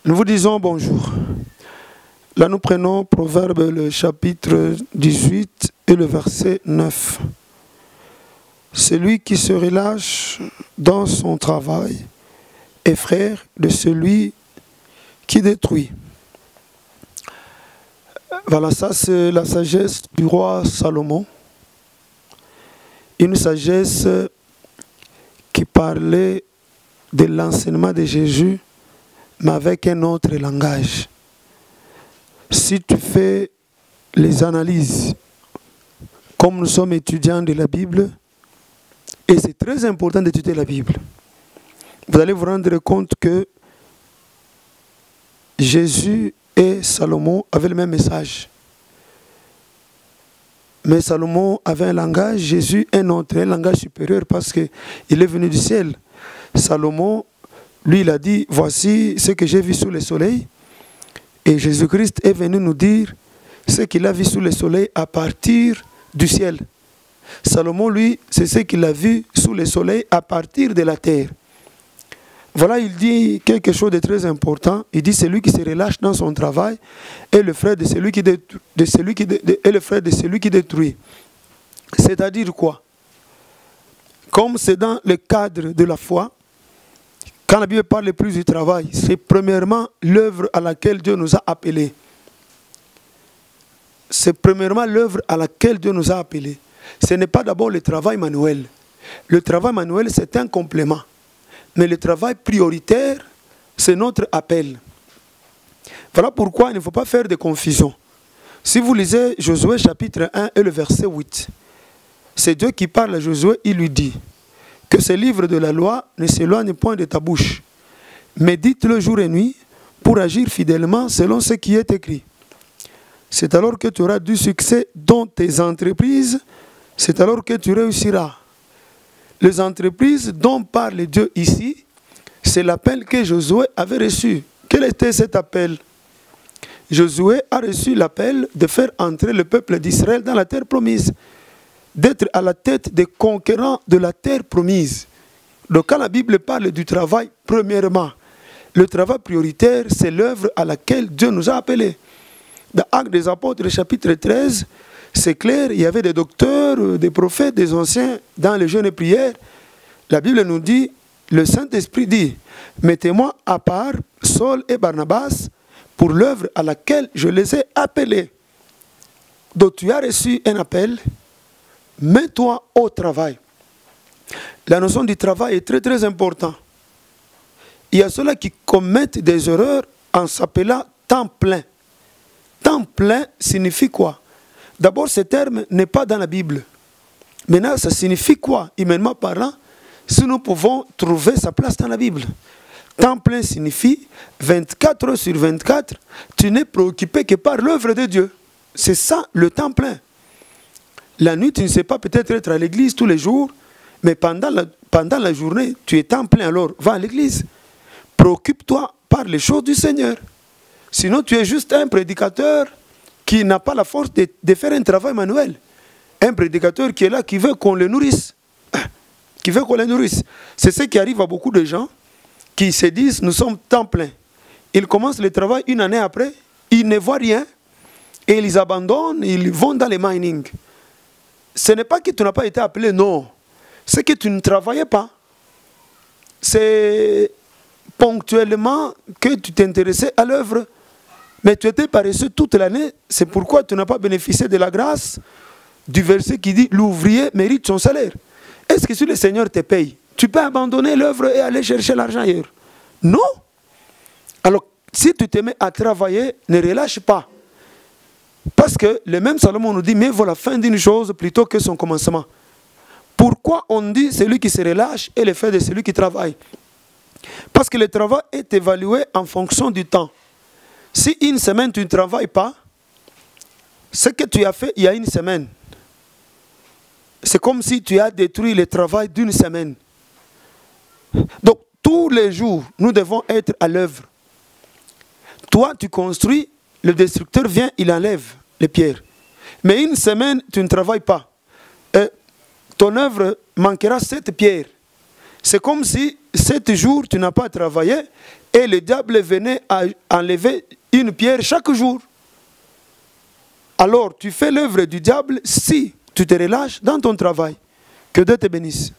Nous vous disons bonjour. Là, nous prenons Proverbe, le chapitre 18 et le verset 9. Celui qui se relâche dans son travail est frère de celui qui détruit. Voilà, ça c'est la sagesse du roi Salomon. Une sagesse qui parlait de l'enseignement de Jésus, mais avec un autre langage. Si tu fais les analyses, comme nous sommes étudiants de la Bible, et c'est très important d'étudier la Bible, vous allez vous rendre compte que Jésus et Salomon avaient le même message. Mais Salomon avait un langage, Jésus un autre, un langage supérieur parce qu'il est venu du ciel. Salomon, lui, il a dit, voici ce que j'ai vu sous le soleil. Et Jésus-Christ est venu nous dire ce qu'il a vu sous le soleil à partir du ciel. Salomon, lui, c'est ce qu'il a vu sous le soleil à partir de la terre. Voilà, il dit quelque chose de très important. Il dit, celui qui se relâche dans son travail est le frère de celui qui détruit. C'est-à-dire quoi? Comme c'est dans le cadre de la foi, quand la Bible parle plus du travail, c'est premièrement l'œuvre à laquelle Dieu nous a appelés. C'est premièrement l'œuvre à laquelle Dieu nous a appelés. Ce n'est pas d'abord le travail manuel. Le travail manuel, c'est un complément. Mais le travail prioritaire, c'est notre appel. Voilà pourquoi il ne faut pas faire de confusion. Si vous lisez Josué chapitre 1 et le verset 8, c'est Dieu qui parle à Josué, il lui dit que ce livre de la loi ne s'éloigne point de ta bouche, mais dites-le jour et nuit pour agir fidèlement selon ce qui est écrit. C'est alors que tu auras du succès dans tes entreprises, c'est alors que tu réussiras. Les entreprises dont parle Dieu ici, c'est l'appel que Josué avait reçu. Quel était cet appel? Josué a reçu l'appel de faire entrer le peuple d'Israël dans la terre promise, d'être à la tête des conquérants de la terre promise. Donc quand la Bible parle du travail, premièrement, le travail prioritaire, c'est l'œuvre à laquelle Dieu nous a appelés. Dans Actes des Apôtres, chapitre 13, c'est clair, il y avait des docteurs, des prophètes, des anciens dans les jeûnes et prières. La Bible nous dit, le Saint-Esprit dit, mettez-moi à part Saul et Barnabas pour l'œuvre à laquelle je les ai appelés. Donc tu as reçu un appel, mets-toi au travail. La notion du travail est très très importante. Il y a ceux-là qui commettent des erreurs en s'appelant temps plein. Temps plein signifie quoi? D'abord, ce terme n'est pas dans la Bible. Maintenant, ça signifie quoi, humainement parlant, si nous pouvons trouver sa place dans la Bible? Temps plein signifie 24 heures sur 24, tu n'es préoccupé que par l'œuvre de Dieu. C'est ça le temps plein. La nuit, tu ne sais pas peut-être être à l'église tous les jours, mais pendant la journée, tu es temps plein, alors va à l'église. Préoccupe-toi par les choses du Seigneur. Sinon, tu es juste un prédicateur qui n'a pas la force de faire un travail manuel. Un prédicateur qui est là, qui veut qu'on le nourrisse. Qui veut qu'on le nourrisse. C'est ce qui arrive à beaucoup de gens qui se disent, nous sommes temps plein. Ils commencent le travail une année après, ils ne voient rien, et ils abandonnent, ils vont dans les mining. Ce n'est pas que tu n'as pas été appelé, non. C'est que tu ne travaillais pas. C'est ponctuellement que tu t'intéressais à l'œuvre. Mais tu étais paresseux toute l'année, c'est pourquoi tu n'as pas bénéficié de la grâce du verset qui dit « L'ouvrier mérite son salaire ». Est-ce que si le Seigneur te paye, tu peux abandonner l'œuvre et aller chercher l'argent ailleurs? Non. Alors, si tu te mets à travailler, ne relâche pas. Parce que le même Salomon nous dit « Mais vaut la fin d'une chose plutôt que son commencement ». Pourquoi on dit « Celui qui se relâche est le fait de celui qui travaille ». Parce que le travail est évalué en fonction du temps. Si une semaine tu ne travailles pas, ce que tu as fait il y a une semaine, c'est comme si tu as détruit le travail d'une semaine. Donc tous les jours, nous devons être à l'œuvre. Toi, tu construis, le destructeur vient, il enlève les pierres. Mais une semaine, tu ne travailles pas. Ton œuvre manquera 7 pierres. C'est comme si 7 jours tu n'as pas travaillé et le diable venait à enlever une pierre chaque jour. Alors tu fais l'œuvre du diable si tu te relâches dans ton travail. Que Dieu te bénisse.